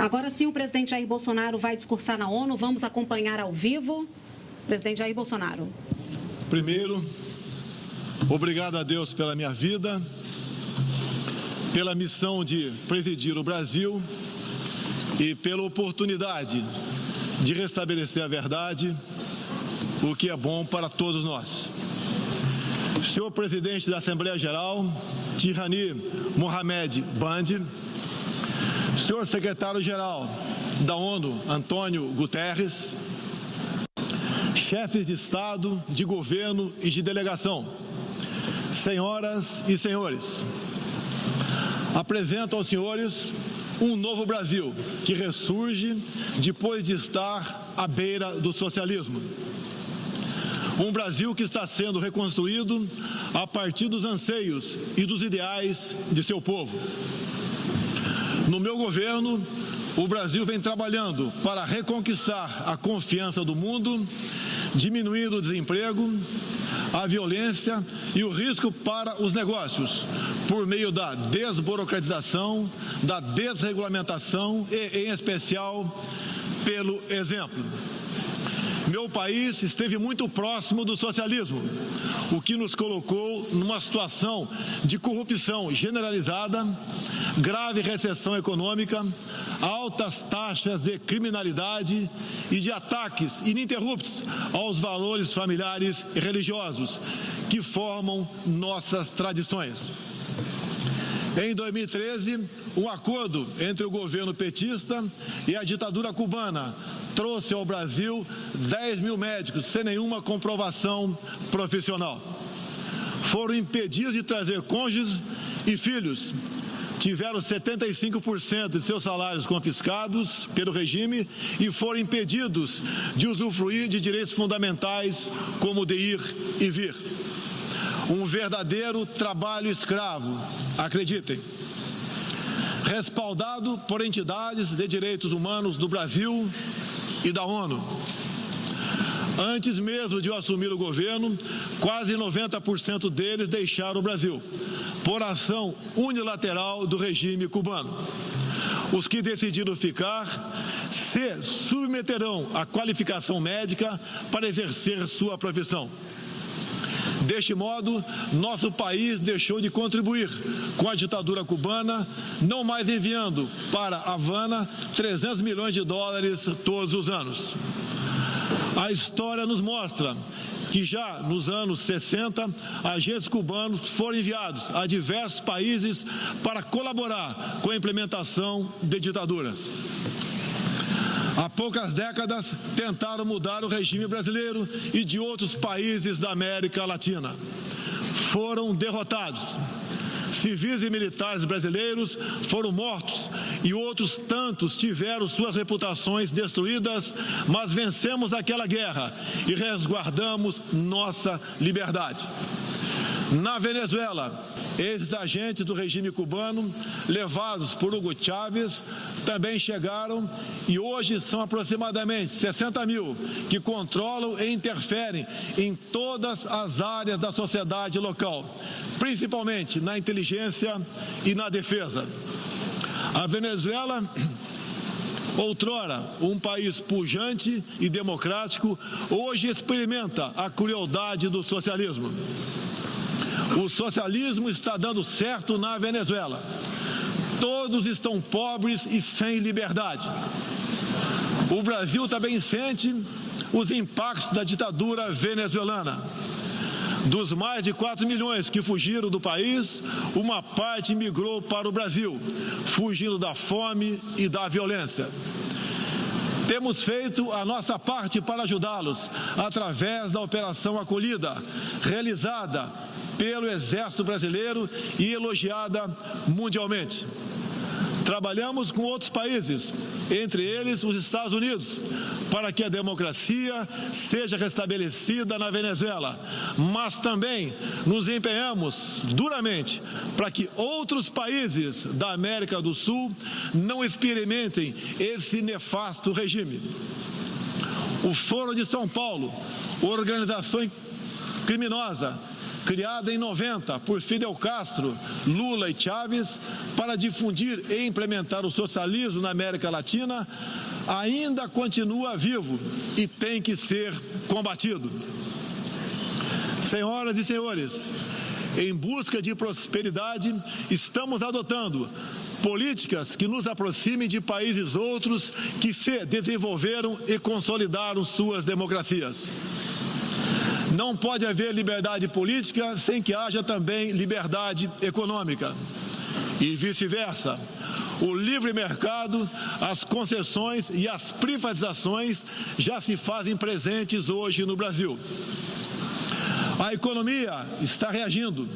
Agora sim, o presidente Jair Bolsonaro vai discursar na ONU. Vamos acompanhar ao vivo. Presidente Jair Bolsonaro. Primeiro, obrigado a Deus pela minha vida, pela missão de presidir o Brasil e pela oportunidade de restabelecer a verdade, o que é bom para todos nós. Senhor presidente da Assembleia Geral, Tirani Mohamed Bandi, senhor secretário-geral da ONU, Antônio Guterres, chefes de Estado, de governo e de delegação, senhoras e senhores, apresento aos senhores um novo Brasil que ressurge depois de estar à beira do socialismo. Um Brasil que está sendo reconstruído a partir dos anseios e dos ideais de seu povo. No meu governo, o Brasil vem trabalhando para reconquistar a confiança do mundo, diminuindo o desemprego, a violência e o risco para os negócios, por meio da desburocratização, da desregulamentação e, em especial, pelo exemplo. Meu país esteve muito próximo do socialismo, o que nos colocou numa situação de corrupção generalizada, grave recessão econômica, altas taxas de criminalidade e de ataques ininterruptos aos valores familiares e religiosos que formam nossas tradições. Em 2013, um acordo entre o governo petista e a ditadura cubana trouxe ao Brasil 10 mil médicos sem nenhuma comprovação profissional. Foram impedidos de trazer cônjuges e filhos. Tiveram 75% de seus salários confiscados pelo regime e foram impedidos de usufruir de direitos fundamentais como de ir e vir. Um verdadeiro trabalho escravo, acreditem. Respaldado por entidades de direitos humanos do Brasil e da ONU. Antes mesmo de eu assumir o governo, quase 90% deles deixaram o Brasil, por ação unilateral do regime cubano. Os que decidiram ficar se submeterão à qualificação médica para exercer sua profissão. Deste modo, nosso país deixou de contribuir com a ditadura cubana, não mais enviando para Havana 300 milhões de dólares todos os anos. A história nos mostra que já nos anos 60, agentes cubanos foram enviados a diversos países para colaborar com a implementação de ditaduras. Há poucas décadas, tentaram mudar o regime brasileiro e de outros países da América Latina. Foram derrotados. Civis e militares brasileiros foram mortos e outros tantos tiveram suas reputações destruídas, mas vencemos aquela guerra e resguardamos nossa liberdade. Na Venezuela, esses agentes do regime cubano, levados por Hugo Chávez, também chegaram e hoje são aproximadamente 60 mil que controlam e interferem em todas as áreas da sociedade local, principalmente na inteligência e na defesa. A Venezuela, outrora um país pujante e democrático, hoje experimenta a crueldade do socialismo. O socialismo está dando certo na Venezuela. Todos estão pobres e sem liberdade. O Brasil também sente os impactos da ditadura venezuelana. Dos mais de 4 milhões que fugiram do país, uma parte migrou para o Brasil, fugindo da fome e da violência. Temos feito a nossa parte para ajudá-los através da Operação Acolhida, realizada pelo Exército Brasileiro e elogiada mundialmente. Trabalhamos com outros países, entre eles os Estados Unidos, para que a democracia seja restabelecida na Venezuela, mas também nos empenhamos duramente para que outros países da América do Sul não experimentem esse nefasto regime. O Foro de São Paulo, organização criminosa, criada em 90 por Fidel Castro, Lula e Chávez para difundir e implementar o socialismo na América Latina, ainda continua vivo e tem que ser combatido. Senhoras e senhores, em busca de prosperidade, estamos adotando políticas que nos aproximem de países outros que se desenvolveram e consolidaram suas democracias. Não pode haver liberdade política sem que haja também liberdade econômica. E vice-versa. O livre mercado, as concessões e as privatizações já se fazem presentes hoje no Brasil. A economia está reagindo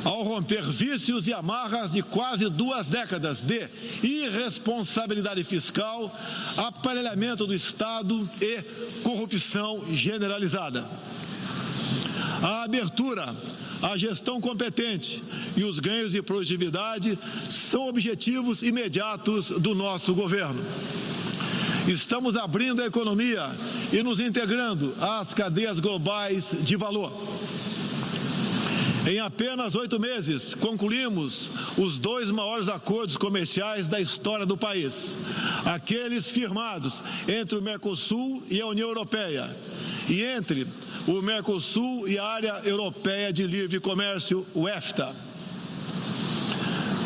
ao romper vícios e amarras de quase 2 décadas de irresponsabilidade fiscal, aparelhamento do Estado e corrupção generalizada. A abertura, a gestão competente e os ganhos de produtividade são objetivos imediatos do nosso governo. Estamos abrindo a economia e nos integrando às cadeias globais de valor. Em apenas 8 meses, concluímos os 2 maiores acordos comerciais da história do país, aqueles firmados entre o Mercosul e a União Europeia, e entre o Mercosul e a Área Europeia de Livre Comércio, o EFTA.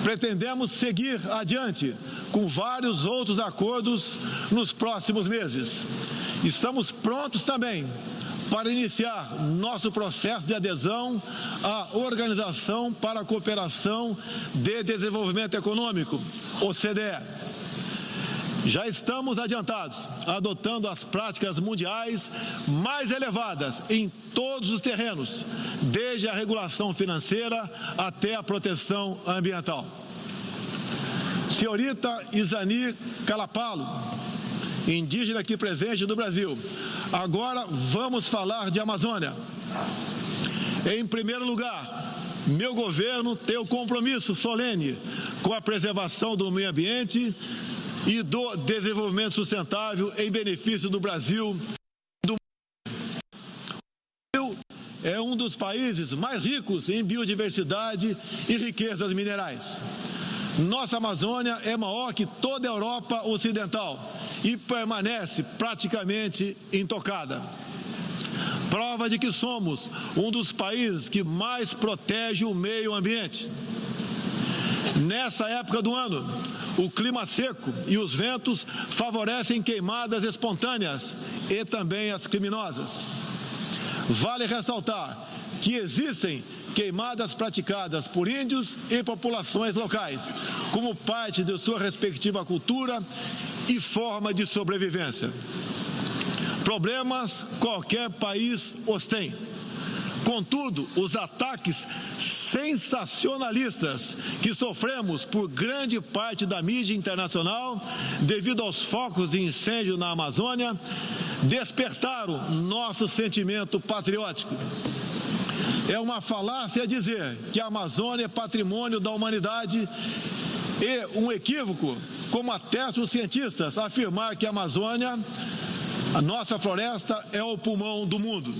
Pretendemos seguir adiante com vários outros acordos nos próximos meses. Estamos prontos também para iniciar nosso processo de adesão à Organização para a Cooperação de Desenvolvimento Econômico, OCDE. Já estamos adiantados, adotando as práticas mundiais mais elevadas em todos os terrenos, desde a regulação financeira até a proteção ambiental. Senhorita Izani Calapalo, indígena aqui presente do Brasil, agora vamos falar de Amazônia. Em primeiro lugar, meu governo tem o compromisso solene com a preservação do meio ambiente e do desenvolvimento sustentável em benefício do Brasil. O Brasil é um dos países mais ricos em biodiversidade e riquezas minerais. Nossa Amazônia é maior que toda a Europa Ocidental e permanece praticamente intocada. Prova de que somos um dos países que mais protege o meio ambiente. Nessa época do ano, o clima seco e os ventos favorecem queimadas espontâneas e também as criminosas. Vale ressaltar que existem queimadas praticadas por índios e populações locais, como parte de sua respectiva cultura e forma de sobrevivência. Problemas qualquer país os tem. Contudo, os ataques sensacionalistas que sofremos por grande parte da mídia internacional, devido aos focos de incêndio na Amazônia, despertaram nosso sentimento patriótico. É uma falácia dizer que a Amazônia é patrimônio da humanidade e um equívoco, como atestam os cientistas, afirmar que a Amazônia, a nossa floresta, é o pulmão do mundo.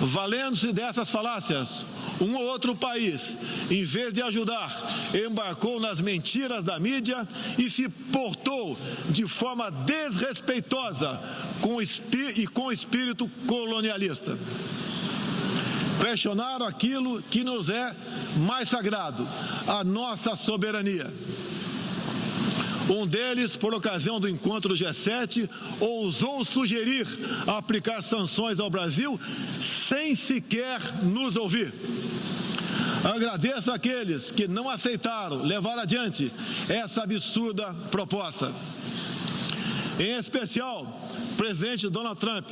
Valendo-se dessas falácias, um ou outro país, em vez de ajudar, embarcou nas mentiras da mídia e se portou de forma desrespeitosa com espírito colonialista. Questionaram aquilo que nos é mais sagrado, a nossa soberania. Um deles, por ocasião do encontro do G7, ousou sugerir aplicar sanções ao Brasil sem sequer nos ouvir. Agradeço àqueles que não aceitaram levar adiante essa absurda proposta. Em especial, o presidente Donald Trump,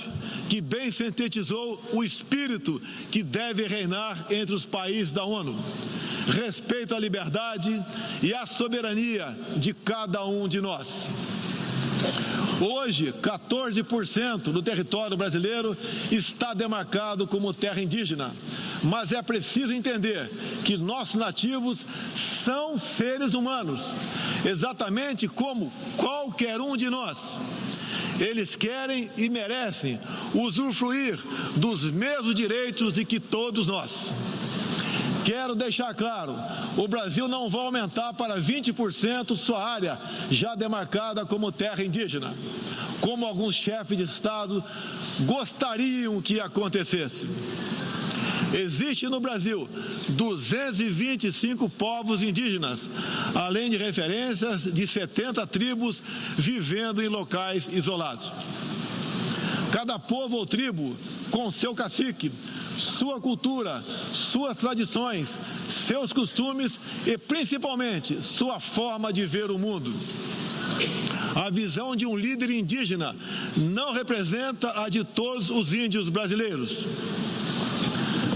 que bem sintetizou o espírito que deve reinar entre os países da ONU. Respeito à liberdade e à soberania de cada um de nós. Hoje, 14% do território brasileiro está demarcado como terra indígena, mas é preciso entender que nossos nativos são seres humanos, exatamente como qualquer um de nós. Eles querem e merecem usufruir dos mesmos direitos de que todos nós. Quero deixar claro, o Brasil não vai aumentar para 20% sua área já demarcada como terra indígena, como alguns chefes de Estado gostariam que acontecesse. Existe no Brasil 225 povos indígenas, além de referências de 70 tribos vivendo em locais isolados. Cada povo ou tribo, com seu cacique, sua cultura, suas tradições, seus costumes e, principalmente, sua forma de ver o mundo. A visão de um líder indígena não representa a de todos os índios brasileiros.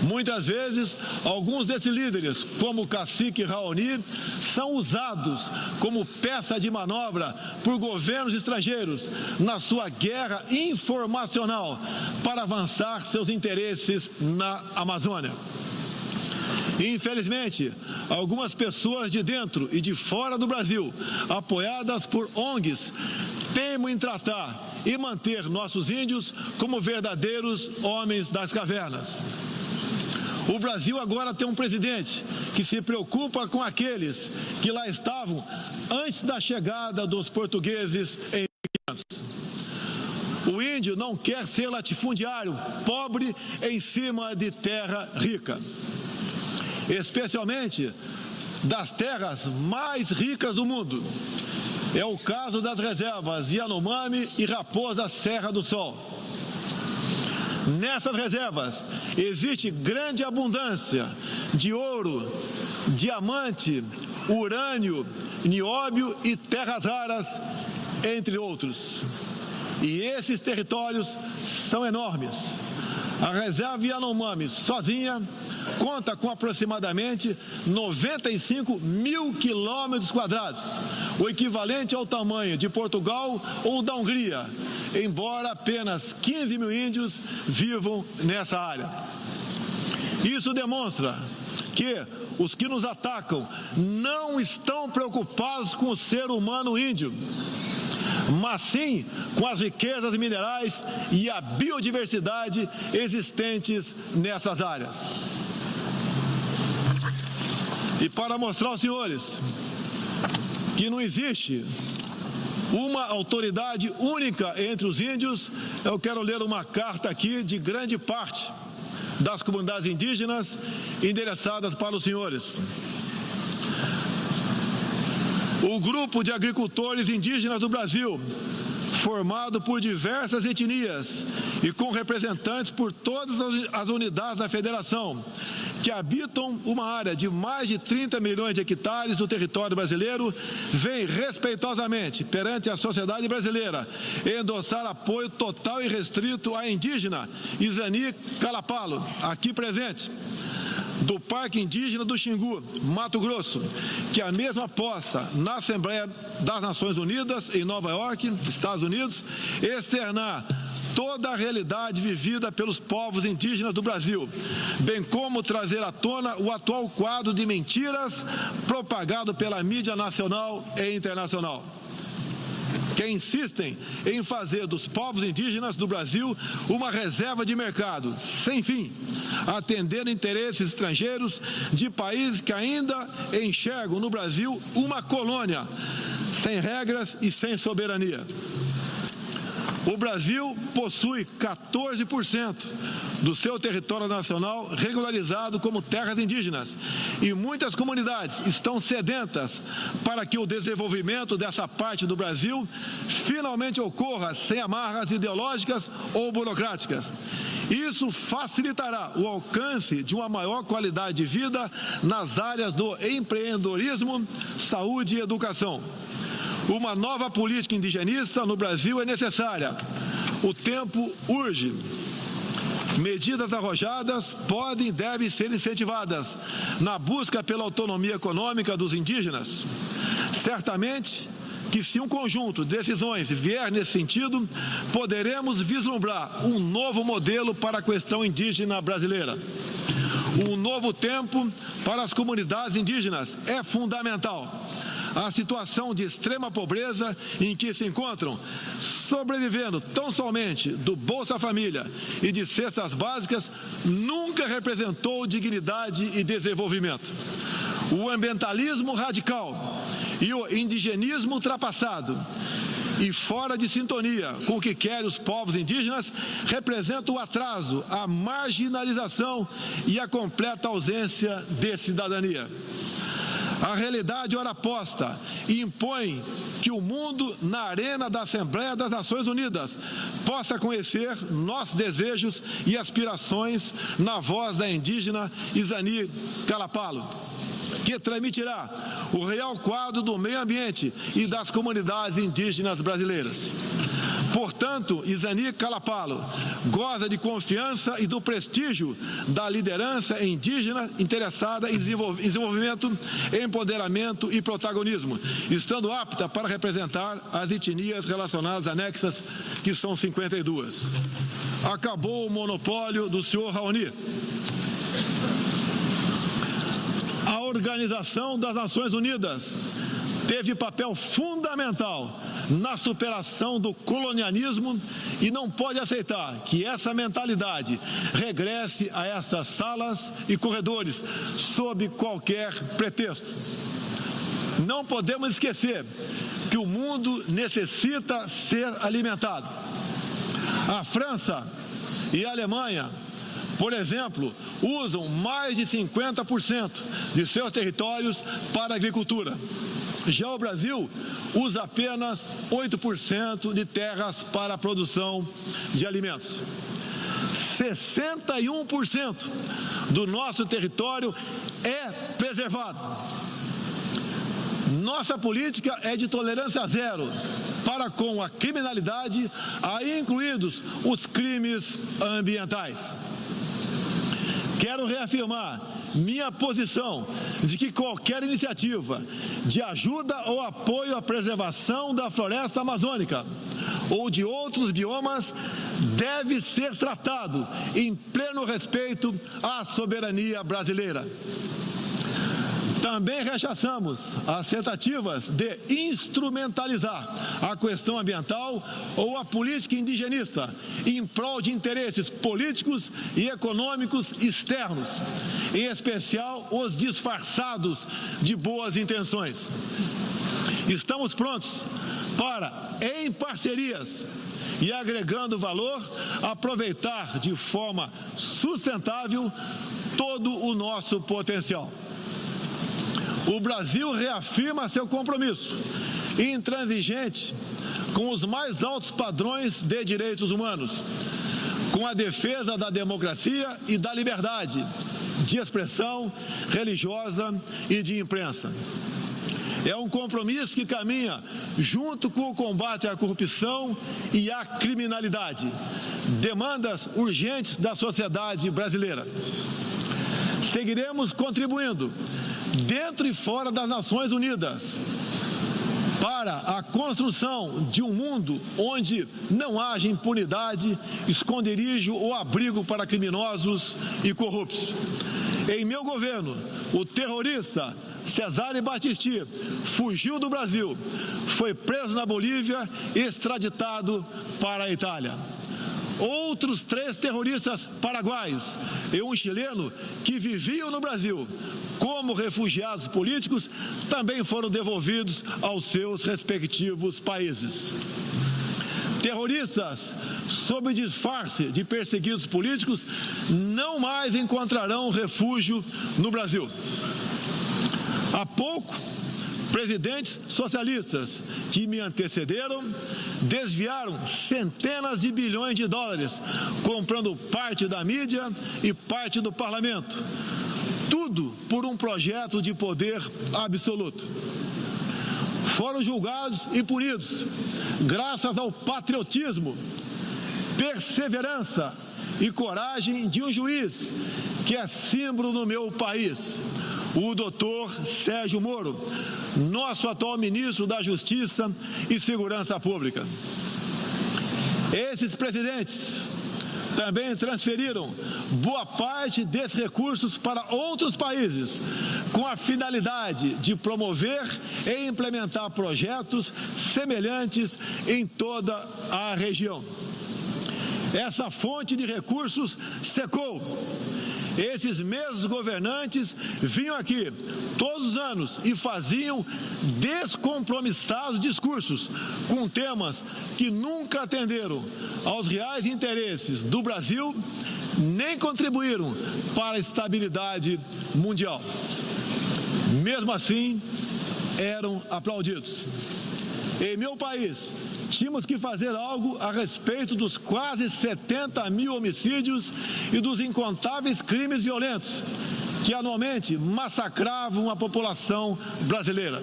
Muitas vezes, alguns desses líderes, como o cacique Raoni, são usados como peça de manobra por governos estrangeiros na sua guerra informacional para avançar seus interesses na Amazônia. Infelizmente, algumas pessoas de dentro e de fora do Brasil, apoiadas por ONGs, teimam em tratar e manter nossos índios como verdadeiros homens das cavernas. O Brasil agora tem um presidente que se preocupa com aqueles que lá estavam antes da chegada dos portugueses em Minas. O índio não quer ser latifundiário, pobre em cima de terra rica, especialmente das terras mais ricas do mundo. É o caso das reservas Yanomami e Raposa Serra do Sol. Nessas reservas existe grande abundância de ouro, diamante, urânio, nióbio e terras raras, entre outros. E esses territórios são enormes. A reserva Yanomami sozinha conta com aproximadamente 95 mil quilômetros quadrados, o equivalente ao tamanho de Portugal ou da Hungria, embora apenas 15 mil índios vivam nessa área. Isso demonstra que os que nos atacam não estão preocupados com o ser humano índio, mas sim com as riquezas minerais e a biodiversidade existentes nessas áreas. E para mostrar aos senhores que não existe uma autoridade única entre os índios, eu quero ler uma carta aqui de grande parte das comunidades indígenas endereçadas para os senhores. O grupo de agricultores indígenas do Brasil, formado por diversas etnias e com representantes por todas as unidades da federação, que habitam uma área de mais de 30 milhões de hectares no território brasileiro, vem respeitosamente perante a sociedade brasileira endossar apoio total e restrito à indígena Izani Calapalo, aqui presente, do Parque Indígena do Xingu, Mato Grosso, que a mesma possa, na Assembleia das Nações Unidas, em Nova York, Estados Unidos, externar toda a realidade vivida pelos povos indígenas do Brasil, bem como trazer à tona o atual quadro de mentiras propagado pela mídia nacional e internacional, que insistem em fazer dos povos indígenas do Brasil uma reserva de mercado sem fim, atendendo interesses estrangeiros de países que ainda enxergam no Brasil uma colônia, sem regras e sem soberania. O Brasil possui 14% do seu território nacional regularizado como terras indígenas e muitas comunidades estão sedentas para que o desenvolvimento dessa parte do Brasil finalmente ocorra sem amarras ideológicas ou burocráticas. Isso facilitará o alcance de uma maior qualidade de vida nas áreas do empreendedorismo, saúde e educação. Uma nova política indigenista no Brasil é necessária. O tempo urge. Medidas arrojadas podem e devem ser incentivadas na busca pela autonomia econômica dos indígenas. Certamente que, se um conjunto de decisões vier nesse sentido, poderemos vislumbrar um novo modelo para a questão indígena brasileira. Um novo tempo para as comunidades indígenas é fundamental. a situação de extrema pobreza em que se encontram, sobrevivendo tão somente do Bolsa Família e de cestas básicas, nunca representou dignidade e desenvolvimento. O ambientalismo radical e o indigenismo ultrapassado e fora de sintonia com o que querem os povos indígenas representam o atraso, a marginalização e a completa ausência de cidadania. A realidade ora posta impõe que o mundo, na arena da Assembleia das Nações Unidas, possa conhecer nossos desejos e aspirações na voz da indígena Izani Kalapalo, que transmitirá o real quadro do meio ambiente e das comunidades indígenas brasileiras. Portanto, Izani Kalapalo goza de confiança e do prestígio da liderança indígena interessada em desenvolvimento, empoderamento e protagonismo, estando apta para representar as etnias relacionadas anexas, que são 52. Acabou o monopólio do senhor Raoni. A Organização das Nações Unidas teve papel fundamental na superação do colonialismo e não pode aceitar que essa mentalidade regresse a estas salas e corredores sob qualquer pretexto. Não podemos esquecer que o mundo necessita ser alimentado. A França e a Alemanha, por exemplo, usam mais de 50% de seus territórios para a agricultura. Já o Brasil usa apenas 8% de terras para a produção de alimentos. 61% do nosso território é preservado. Nossa política é de tolerância zero para com a criminalidade, aí incluídos os crimes ambientais. Quero reafirmar minha posição de que qualquer iniciativa de ajuda ou apoio à preservação da floresta amazônica ou de outros biomas deve ser tratado em pleno respeito à soberania brasileira. Também rechaçamos as tentativas de instrumentalizar a questão ambiental ou a política indigenista em prol de interesses políticos e econômicos externos, em especial os disfarçados de boas intenções. Estamos prontos para, em parcerias e agregando valor, aproveitar de forma sustentável todo o nosso potencial. O Brasil reafirma seu compromisso intransigente com os mais altos padrões de direitos humanos, com a defesa da democracia e da liberdade de expressão religiosa e de imprensa. É um compromisso que caminha junto com o combate à corrupção e à criminalidade, demandas urgentes da sociedade brasileira. Seguiremos contribuindo dentro e fora das Nações Unidas para a construção de um mundo onde não haja impunidade, esconderijo ou abrigo para criminosos e corruptos. Em meu governo, o terrorista Cesare Battisti fugiu do Brasil, foi preso na Bolívia e extraditado para a Itália. Outros 3 terroristas paraguaios e um chileno que viviam no Brasil como refugiados políticos também foram devolvidos aos seus respectivos países. Terroristas, sob disfarce de perseguidos políticos, não mais encontrarão refúgio no Brasil. Há pouco, presidentes socialistas que me antecederam desviaram centenas de bilhões de dólares, comprando parte da mídia e parte do parlamento. Tudo por um projeto de poder absoluto. Foram julgados e punidos graças ao patriotismo, perseverança e coragem de um juiz que é símbolo no meu país, o doutor Sérgio Moro, nosso atual ministro da Justiça e Segurança Pública. Esses presidentes também transferiram boa parte desses recursos para outros países, com a finalidade de promover e implementar projetos semelhantes em toda a região. Essa fonte de recursos secou. Esses mesmos governantes vinham aqui todos os anos e faziam descompromissados discursos com temas que nunca atenderam aos reais interesses do Brasil, nem contribuíram para a estabilidade mundial. Mesmo assim, eram aplaudidos. Em meu país, tínhamos que fazer algo a respeito dos quase 70 mil homicídios e dos incontáveis crimes violentos que anualmente massacravam a população brasileira.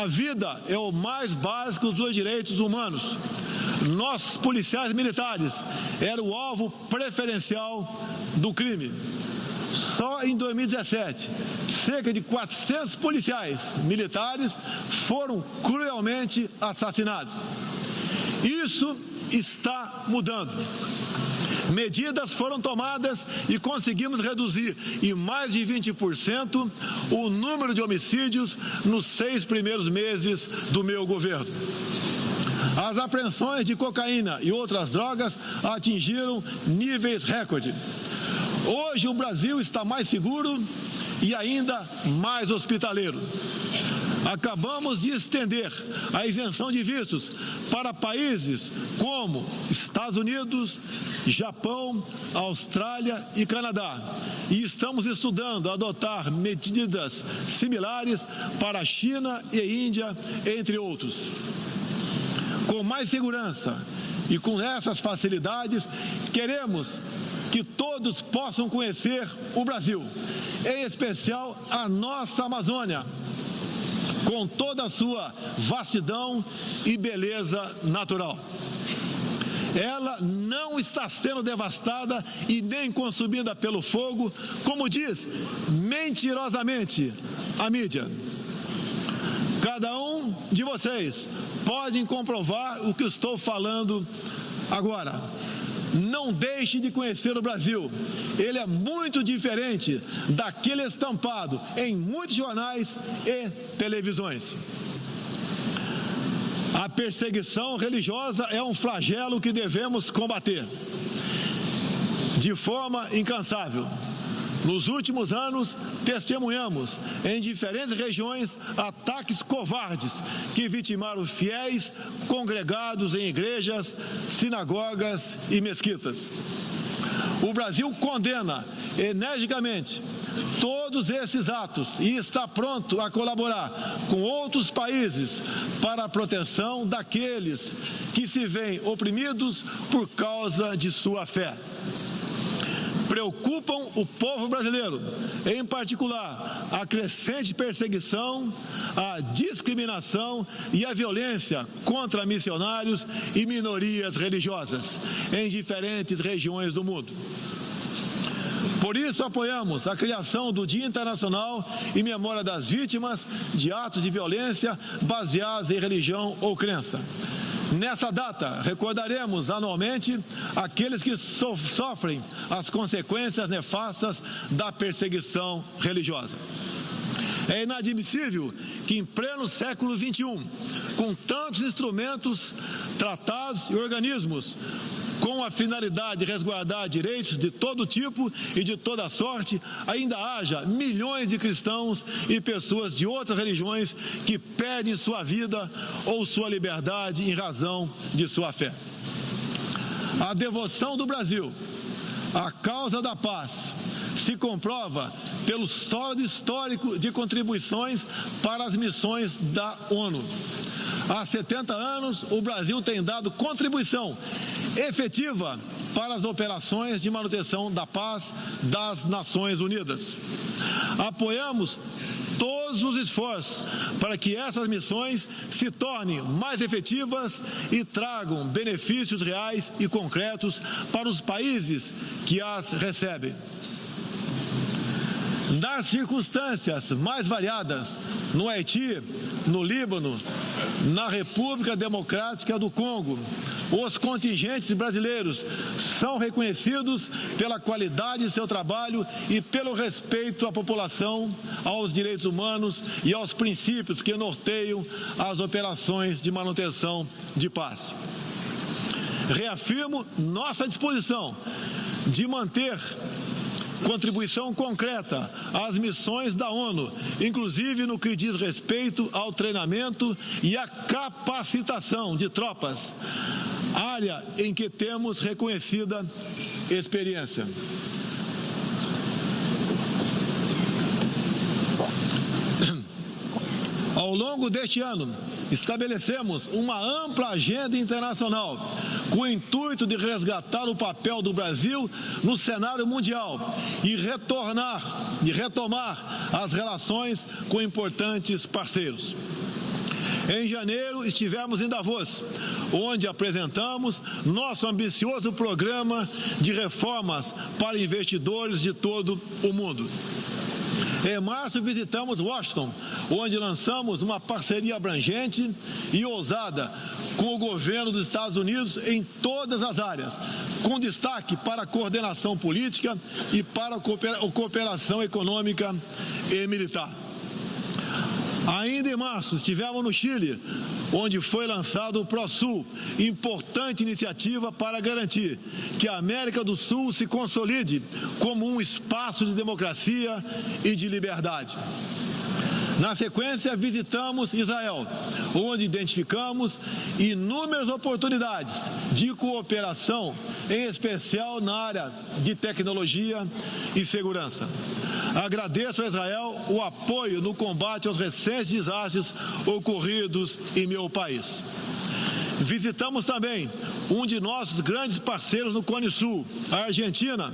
A vida é o mais básico dos direitos humanos. Nossos policiais militares eram o alvo preferencial do crime. Só em 2017, cerca de 400 policiais militares foram cruelmente assassinados. Isso está mudando. Medidas foram tomadas e conseguimos reduzir em mais de 20% o número de homicídios nos 6 primeiros meses do meu governo. As apreensões de cocaína e outras drogas atingiram níveis recorde. Hoje o Brasil está mais seguro e ainda mais hospitaleiro. Acabamos de estender a isenção de vistos para países como Estados Unidos, Japão, Austrália e Canadá. E estamos estudando adotar medidas similares para a China e Índia, entre outros. Com mais segurança e com essas facilidades, queremos que todos possam conhecer o Brasil, em especial a nossa Amazônia, com toda a sua vastidão e beleza natural. Ela não está sendo devastada e nem consumida pelo fogo, como diz mentirosamente a mídia. Cada um de vocês pode comprovar o que estou falando agora. Não deixe de conhecer o Brasil. Ele é muito diferente daquele estampado em muitos jornais e televisões. A perseguição religiosa é um flagelo que devemos combater de forma incansável. Nos últimos anos, testemunhamos em diferentes regiões ataques covardes que vitimaram fiéis congregados em igrejas, sinagogas e mesquitas. O Brasil condena energicamente todos esses atos e está pronto a colaborar com outros países para a proteção daqueles que se veem oprimidos por causa de sua fé. Preocupam o povo brasileiro, em particular a crescente perseguição, a discriminação e a violência contra missionários e minorias religiosas em diferentes regiões do mundo. Por isso, apoiamos a criação do Dia Internacional em memória das vítimas de atos de violência baseados em religião ou crença. Nessa data, recordaremos anualmente aqueles que sofrem as consequências nefastas da perseguição religiosa. É inadmissível que, em pleno século XXI, com tantos instrumentos, tratados e organismos, com a finalidade de resguardar direitos de todo tipo e de toda sorte, ainda haja milhões de cristãos e pessoas de outras religiões que perdem sua vida ou sua liberdade em razão de sua fé. A devoção do Brasil à causa da paz se comprova pelo sólido histórico de contribuições para as missões da ONU. Há 70 anos, o Brasil tem dado contribuição efetiva para as operações de manutenção da paz das Nações Unidas. Apoiamos todos os esforços para que essas missões se tornem mais efetivas e tragam benefícios reais e concretos para os países que as recebem. Nas circunstâncias mais variadas, no Haiti, no Líbano, Na República Democrática do Congo, os contingentes brasileiros são reconhecidos pela qualidade de seu trabalho e pelo respeito à população, aos direitos humanos e aos princípios que norteiam as operações de manutenção de paz. Reafirmo nossa disposição de manter contribuição concreta às missões da ONU, inclusive no que diz respeito ao treinamento e à capacitação de tropas, área em que temos reconhecida experiência. Ao longo deste ano, estabelecemos uma ampla agenda internacional com o intuito de resgatar o papel do Brasil no cenário mundial e retomar as relações com importantes parceiros. Em janeiro, estivemos em Davos, onde apresentamos nosso ambicioso programa de reformas para investidores de todo o mundo. Em março, visitamos Washington, onde lançamos uma parceria abrangente e ousada com o governo dos Estados Unidos em todas as áreas, com destaque para a coordenação política e para a cooperação econômica e militar. Ainda em março, estivemos no Chile, onde foi lançado o ProSul, importante iniciativa para garantir que a América do Sul se consolide como um espaço de democracia e de liberdade. Na sequência, visitamos Israel, onde identificamos inúmeras oportunidades de cooperação, em especial na área de tecnologia e segurança. Agradeço a Israel o apoio no combate aos recentes desastres ocorridos em meu país. Visitamos também um de nossos grandes parceiros no Cone Sul, a Argentina,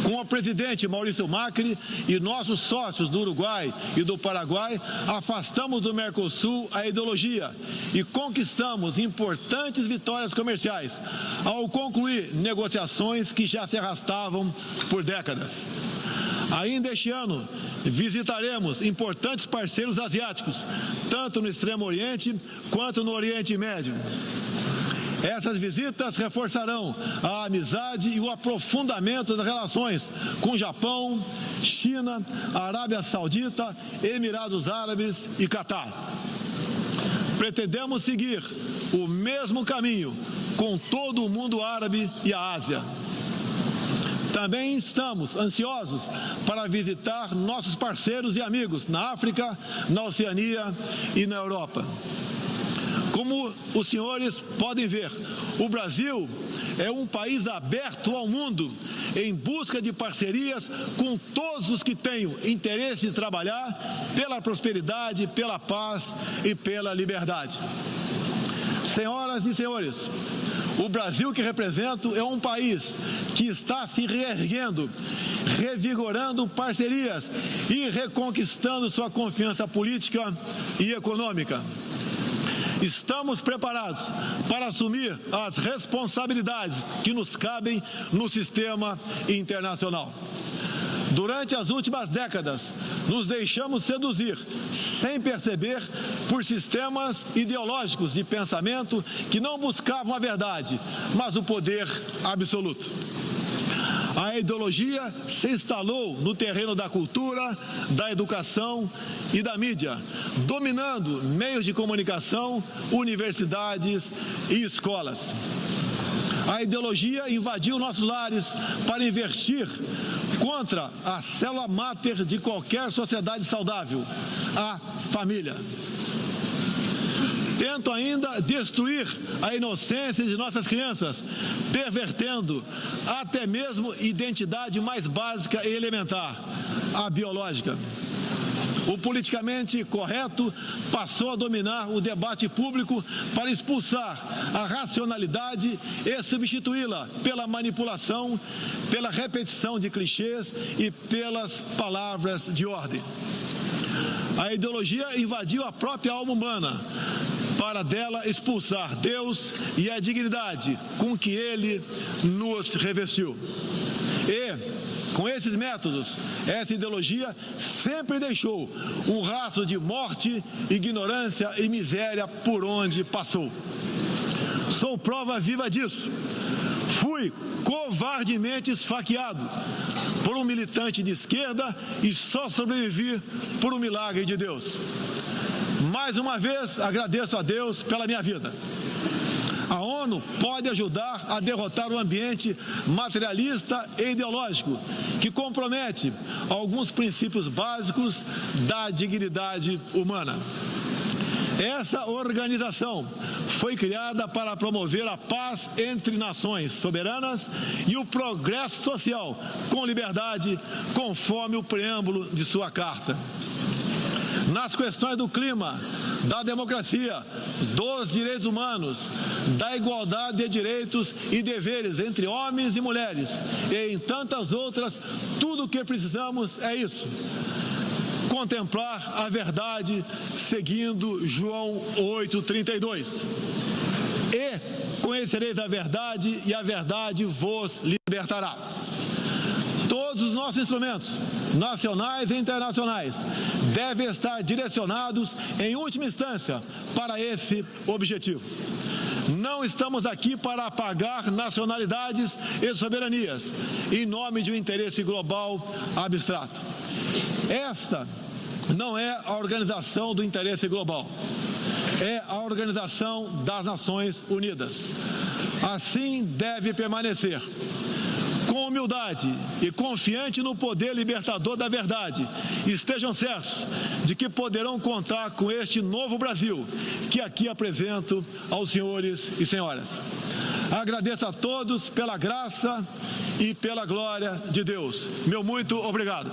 com o presidente Maurício Macri e nossos sócios do Uruguai e do Paraguai, afastamos do Mercosul a ideologia e conquistamos importantes vitórias comerciais ao concluir negociações que já se arrastavam por décadas. Ainda este ano, visitaremos importantes parceiros asiáticos, tanto no Extremo Oriente quanto no Oriente Médio. Essas visitas reforçarão a amizade e o aprofundamento das relações com Japão, China, Arábia Saudita, Emirados Árabes e Catar. Pretendemos seguir o mesmo caminho com todo o mundo árabe e a Ásia. Também estamos ansiosos para visitar nossos parceiros e amigos na África, na Oceania e na Europa. Como os senhores podem ver, o Brasil é um país aberto ao mundo em busca de parcerias com todos os que tenham interesse de trabalhar pela prosperidade, pela paz e pela liberdade. Senhoras e senhores, o Brasil que represento é um país que está se reerguendo, revigorando parcerias e reconquistando sua confiança política e econômica. Estamos preparados para assumir as responsabilidades que nos cabem no sistema internacional. Durante as últimas décadas, nos deixamos seduzir, sem perceber, por sistemas ideológicos de pensamento que não buscavam a verdade, mas o poder absoluto. A ideologia se instalou no terreno da cultura, da educação e da mídia, dominando meios de comunicação, universidades e escolas. A ideologia invadiu nossos lares para investir contra a célula máter de qualquer sociedade saudável, a família. Tento ainda destruir a inocência de nossas crianças, pervertendo até mesmo identidade mais básica e elementar, a biológica. O politicamente correto passou a dominar o debate público para expulsar a racionalidade e substituí-la pela manipulação, pela repetição de clichês e pelas palavras de ordem. A ideologia invadiu a própria alma humana, para dela expulsar Deus e a dignidade com que Ele nos revestiu. E, Com esses métodos, essa ideologia sempre deixou um rastro de morte, ignorância e miséria por onde passou. Sou prova viva disso. Fui covardemente esfaqueado por um militante de esquerda e só sobrevivi por um milagre de Deus. Mais uma vez, agradeço a Deus pela minha vida. A ONU pode ajudar a derrotar o ambiente materialista e ideológico que compromete alguns princípios básicos da dignidade humana. Essa organização foi criada para promover a paz entre nações soberanas e o progresso social com liberdade, conforme o preâmbulo de sua carta. Nas questões do clima, da democracia, dos direitos humanos, da igualdade de direitos e deveres entre homens e mulheres, e em tantas outras, tudo o que precisamos é isso: contemplar a verdade seguindo João 8,32. E conhecereis a verdade, e a verdade vos libertará. Todos os nossos instrumentos, nacionais e internacionais, devem estar direcionados, em última instância, para esse objetivo. Não estamos aqui para apagar nacionalidades e soberanias, em nome de um interesse global abstrato. Esta não é a organização do interesse global, é a Organização das Nações Unidas. Assim deve permanecer. Com humildade e confiante no poder libertador da verdade, estejam certos de que poderão contar com este novo Brasil que aqui apresento aos senhores e senhoras. Agradeço a todos pela graça e pela glória de Deus. Meu muito obrigado.